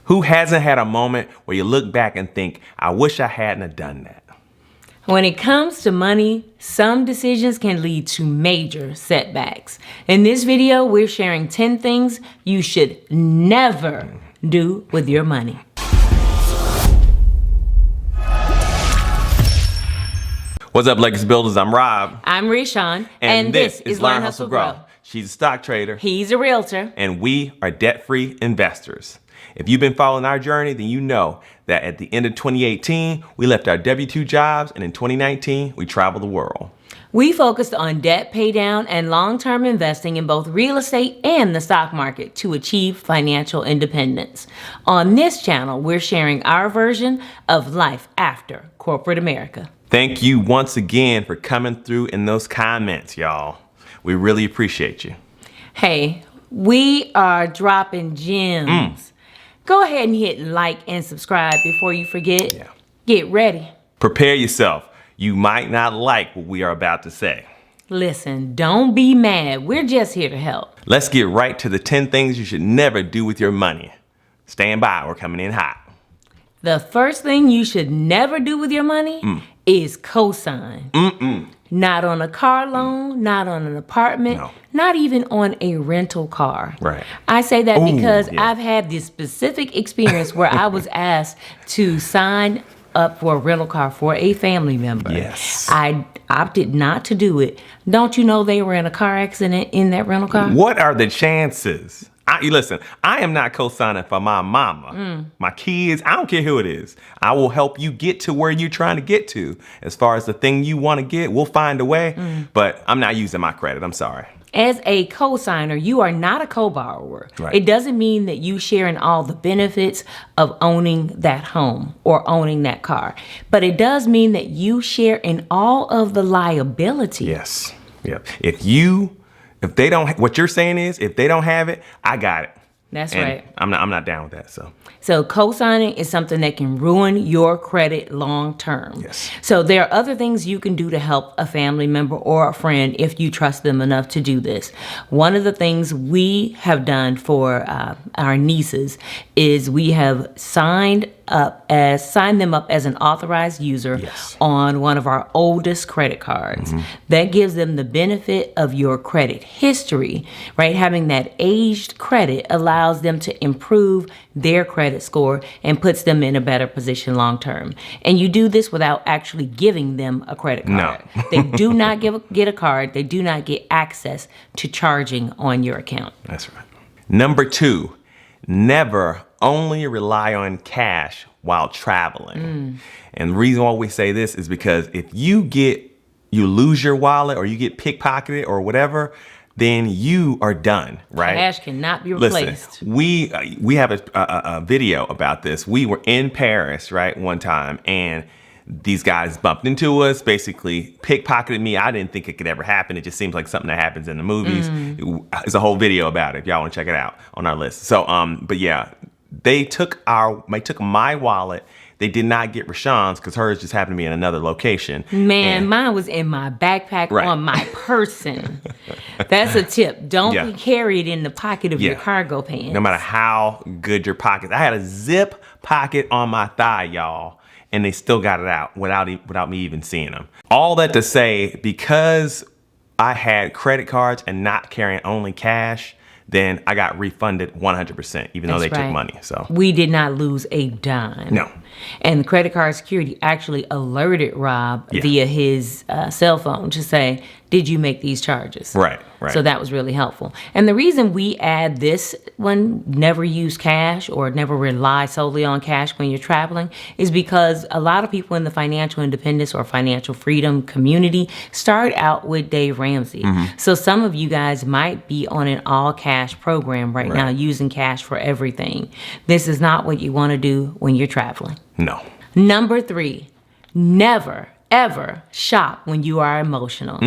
Who hasn't had a moment where you look back and think, I wish I hadn't have done that? When it comes to money, some decisions can lead to major setbacks. In this video, we're sharing 10 things you should never do with your money. What's up, Legacy Builders? I'm Rob. I'm Rishawn, and this is Learn, Hustle, Grow. She's a stock trader. He's a realtor. And we are debt-free investors. If you've been following our journey, then you know that at the end of 2018, we left our W-2 jobs, and in 2019, we traveled the world. We focused on debt paydown and long-term investing in both real estate and the stock market to achieve financial independence. On this channel, we're sharing our version of life after corporate America. Thank you once again for coming through in those comments, y'all. We really appreciate you. Hey, we are dropping gems. Go ahead and hit like and subscribe before you forget. Yeah. Get ready. Prepare yourself. You might not like what we are about to say. Listen, don't be mad. We're just here to help. Let's get right to the 10 things you should never do with your money. Stand by, we're coming in hot. The first thing you should never do with your money is co-sign. Not on a car loan, not on an apartment, not even on a rental car. Right. I say that because I've had this specific experience where I was asked to sign up for a rental car for a family member. Yes. I opted not to do it. Don't you know they were in a car accident in that rental car? What are the chances? Listen, I am not co-signing for my mama, my kids. I don't care who it is. I will help you get to where you're trying to get to. As far as the thing you want to get, we'll find a way. But I'm not using my credit. I'm sorry. As a co-signer, you are not a co-borrower. Right. It doesn't mean that you share in all the benefits of owning that home or owning that car. But it does mean that you share in all of the liability. Yes. Yeah. If they don't, what you're saying is, if they don't have it, I got it. That's and right. I'm not down with that. So co-signing is something that can ruin your credit long term. Yes. So there are other things you can do to help a family member or a friend if you trust them enough to do this. One of the things we have done for our nieces is we have signed them up as an authorized user on one of our oldest credit cards. That gives them the benefit of your credit history, right? Having that aged credit allows them to improve their credit score and puts them in a better position long term. And you do this without actually giving them a credit card. No. They do not get a card. They do not get access to charging on your account. That's right. Number 2, never only rely on cash while traveling. And the reason why we say this is because if you lose your wallet or you get pickpocketed or whatever, then you are done, right? Cash cannot be replaced. Listen, we have a video about this. We were in Paris, right, one time, and these guys bumped into us, basically pickpocketed me. I didn't think it could ever happen. It just seems like something that happens in the movies. There's a whole video about it if y'all want to check it out on our list. So, but yeah, they took my wallet. They did not get Rashawn's because hers just happened to be in another location. Man, mine was in my backpack on my person. That's a tip. Don't carry it in the pocket of your cargo pants. No matter how good your pockets. I had a zip pocket on my thigh, y'all, and they still got it out without me even seeing them. All that to say, because I had credit cards and not carrying only cash, then I got refunded 100%, even though they took money. So we did not lose a dime. No. And the credit card security actually alerted Rob via his cell phone to say, did you make these charges? Right. So that was really helpful. And the reason we add this one, never use cash or never rely solely on cash when you're traveling, is because a lot of people in the financial independence or financial freedom community start out with Dave Ramsey. So some of you guys might be on an all cash program right now, using cash for everything. This is not what you want to do when you're traveling. No. Number 3, never ever shop when you are emotional.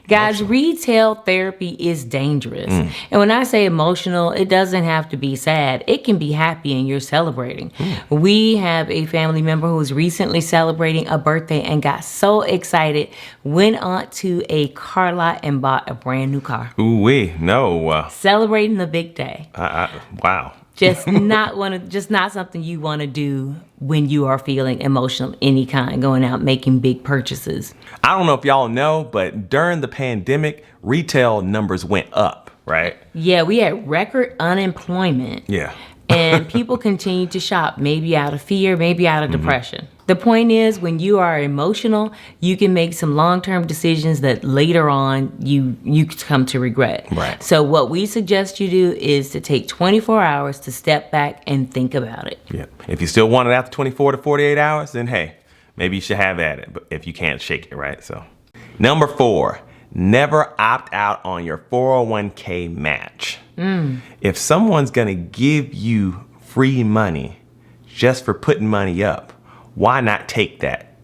Guys, retail therapy is dangerous. And when I say emotional, it doesn't have to be sad. It can be happy and you're celebrating. We have a family member who was recently celebrating a birthday and got so excited, went on to a car lot and bought a brand new car. Ooh-wee, no. Celebrating the big day. Wow. Just not something you want to do when you are feeling emotional of any kind, going out making big purchases. I don't know if y'all know, but during the pandemic, retail numbers went up, right? Yeah, we had record unemployment. Yeah. And people continue to shop, maybe out of fear, maybe out of depression. The point is, when you are emotional, you can make some long-term decisions that later on you come to regret. Right. So what we suggest you do is to take 24 hours to step back and think about it. Yeah. If you still want it after 24 to 48 hours, then hey, maybe you should have at it. But if you can't shake it, right? So, number 4, never opt out on your 401k match. If someone's gonna give you free money just for putting money up, why not take that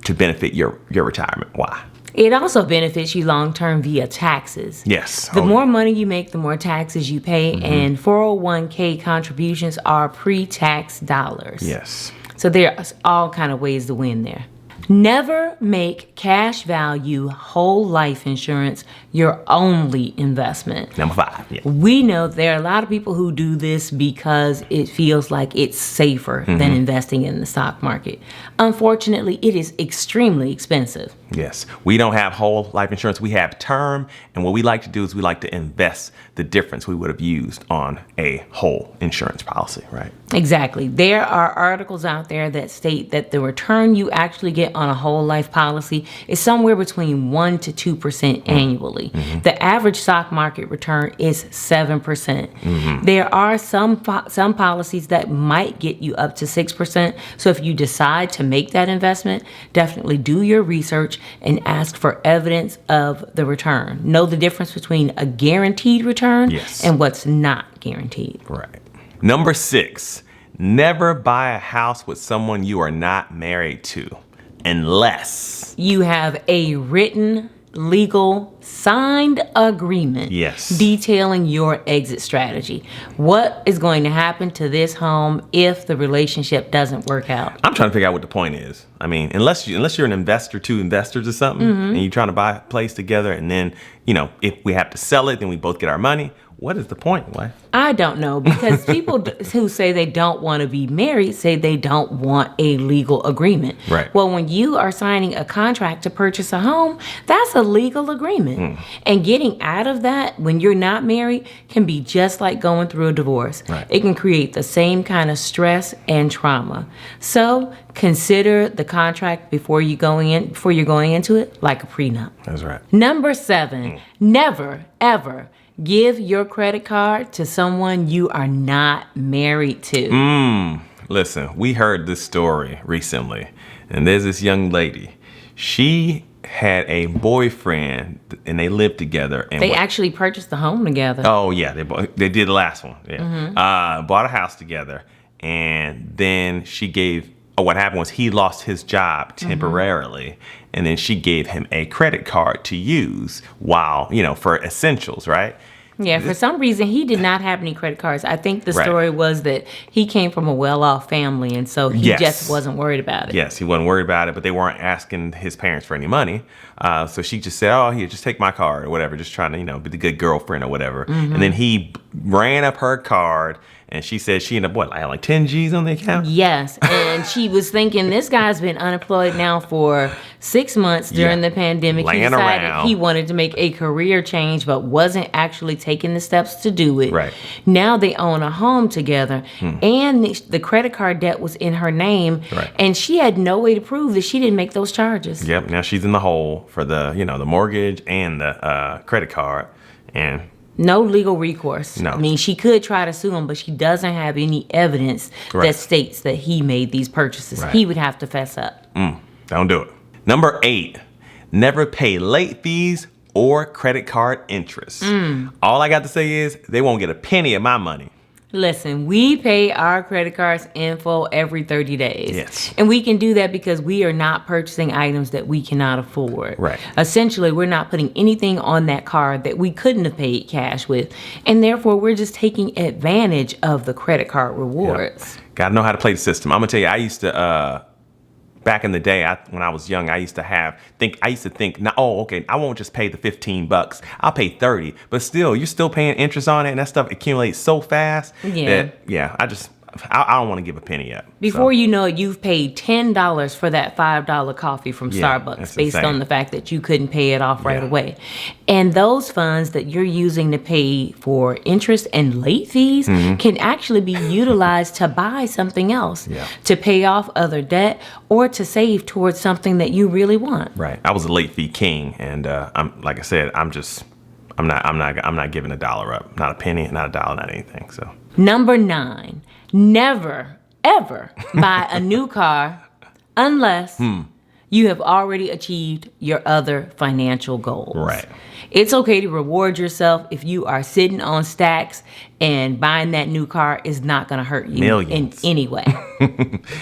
to benefit your retirement? Why? It also benefits you long-term via taxes. Yes. The more money you make, the more taxes you pay, and 401k contributions are pre-tax dollars. Yes. So there's all kind of ways to win there. Never make cash value whole life insurance your only investment. Number 5. Yeah. We know there are a lot of people who do this because it feels like it's safer than investing in the stock market. Unfortunately, it is extremely expensive. Yes. We don't have whole life insurance. We have term. And what we like to do is we like to invest the difference we would have used on a whole insurance policy, right? Exactly. There are articles out there that state that the return you actually get on a whole life policy is somewhere between 1% to 2% annually. The average stock market return is 7%. There are some policies that might get you up to 6%. So if you decide to make that investment, definitely do your research and ask for evidence of the return. Know the difference between a guaranteed return and what's not guaranteed. Right. Number 6, never buy a house with someone you are not married to unless you have a written, legal, signed agreement detailing your exit strategy. What is going to happen to this home if the relationship doesn't work out? I'm trying to figure out what the point is. I mean, unless you're an investor, 2 investors or something, and you're trying to buy a place together, and then, if we have to sell it, then we both get our money. What is the point, wife? I don't know, because people who say they don't want to be married say they don't want a legal agreement. Right. Well, when you are signing a contract to purchase a home, that's a legal agreement. And getting out of that when you're not married can be just like going through a divorce. Right. It can create the same kind of stress and trauma. So consider the contract before you're going into it like a prenup. That's right. Number 7, never, ever give your credit card to someone you are not married to. Listen, we heard this story recently, and there's this young lady. She had a boyfriend, and they lived together. And they actually purchased the home together. Oh, yeah, they did the last one. Yeah, bought a house together, and then what happened was he lost his job temporarily, and then she gave him a credit card to use while, for essentials, right? Yeah, for some reason, he did not have any credit cards. I think the story was that he came from a well-off family, and so he just wasn't worried about it. Yes, he wasn't worried about it, but they weren't asking his parents for any money. So she just said, oh, here, just take my card or whatever, just trying to, be the good girlfriend or whatever. And then he ran up her card, and she said she ended up, like 10 G's on the account? Yes, and she was thinking, this guy's been unemployed now for 6 months during the pandemic. He decided he wanted to make a career change, but wasn't actually taking the steps to do it. Right. Now they own a home together, and the credit card debt was in her name, and she had no way to prove that she didn't make those charges. Yep, now she's in the hole for the, the mortgage and the credit card, and no legal recourse. No. I mean, she could try to sue him, but she doesn't have any evidence that states that he made these purchases. He would have to fess up. Don't do it. Number 8, never pay late fees or credit card interest. All I got to say is they won't get a penny of my money. Listen, we pay our credit cards in full every 30 days. Yes. And we can do that because we are not purchasing items that we cannot afford. Right. Essentially, we're not putting anything on that card that we couldn't have paid cash with. And therefore, we're just taking advantage of the credit card rewards. Got to know how to play the system. I'm going to tell you, I used to back in the day, when I was young, I used to think, now, oh, okay, I won't just pay the $15. I'll pay 30. But still, you're still paying interest on it, and that stuff accumulates so fast. Yeah. I don't want to give a penny up. Before you know it, you've paid $10 for that $5 coffee from Starbucks based on the fact that you couldn't pay it off right away. And those funds that you're using to pay for interest and late fees can actually be utilized to buy something else, to pay off other debt, or to save towards something that you really want. Right. I was a late fee king, and I'm like I said, I'm not giving a dollar up, not a penny, not a dollar, not anything. So Number 9, never ever buy a new car unless you have already achieved your other financial goals. Right. It's okay to reward yourself if you are sitting on stacks, and buying that new car is not going to hurt you Millions. in any way.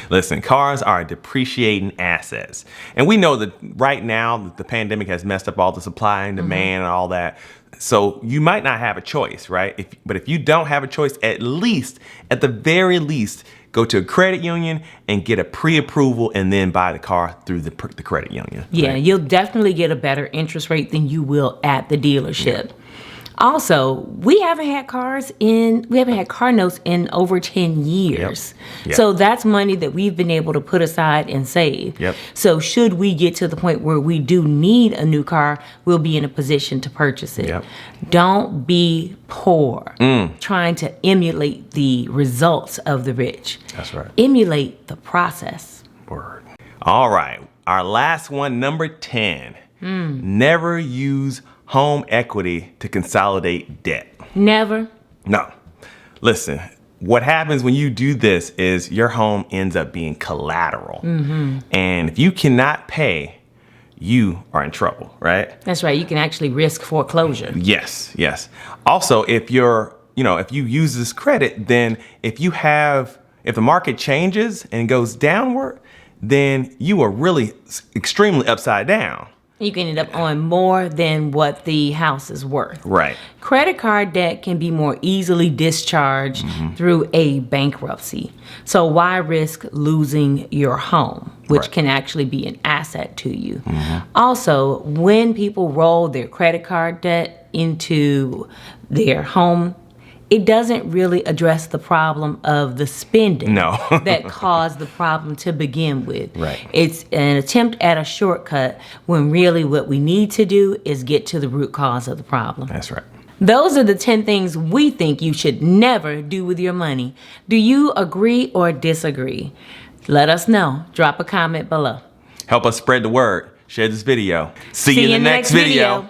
Listen, cars are depreciating assets. And we know that right now the pandemic has messed up all the supply and demand and all that. So you might not have a choice, right? But if you don't have a choice, at the very least, go to a credit union and get a pre-approval and then buy the car through the credit union. Yeah, right? you'll definitely get a better interest rate than you will at the dealership. Yeah. Also, we haven't had car notes in over 10 years. Yep. So that's money that we've been able to put aside and save. Yep. So should we get to the point where we do need a new car, we'll be in a position to purchase it. Yep. Don't be poor trying to emulate the results of the rich. That's right. Emulate the process. Word. All right. Our last one, number 10. Never use home equity to consolidate debt. Never. No. Listen, what happens when you do this is your home ends up being collateral. And if you cannot pay, you are in trouble, right? That's right. You can actually risk foreclosure. Yes. Also, if you use this credit, then if the market changes and goes downward, then you are really extremely upside down. You can end up owing more than what the house is worth. Right. Credit card debt can be more easily discharged through a bankruptcy. So why risk losing your home, which can actually be an asset to you? Also, when people roll their credit card debt into their home, it doesn't really address the problem of the spending that caused the problem to begin with. Right. It's an attempt at a shortcut when really what we need to do is get to the root cause of the problem. That's right. Those are the 10 things we think you should never do with your money. Do you agree or disagree? Let us know. Drop a comment below. Help us spread the word. Share this video. See you in the next video.